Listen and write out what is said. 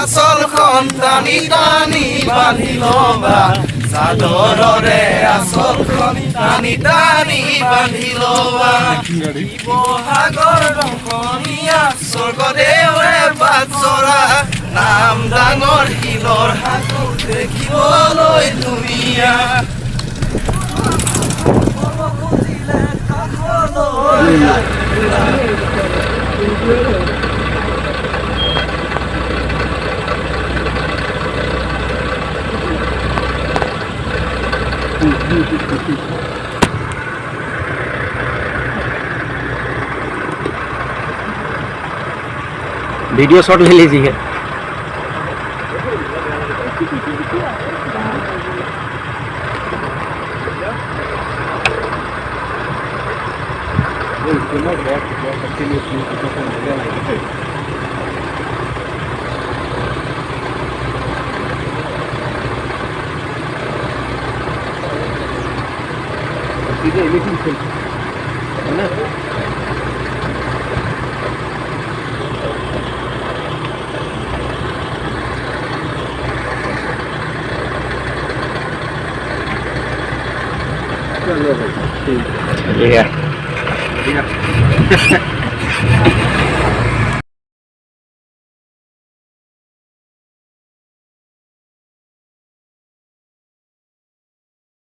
আসলখন টানি টানি বান্ধিল বা চাদৰৰে আসলখন টানি টানি বান্ধিল বা শিৱসাগৰ দংকনীয়া স্বৰ্গদেৱে বাটচৰা নাম ডাঙৰ শিলৰ সাঁকো দেখিবলৈ ধুনীয়া वीडियो शॉट ले लीजिए। Iya.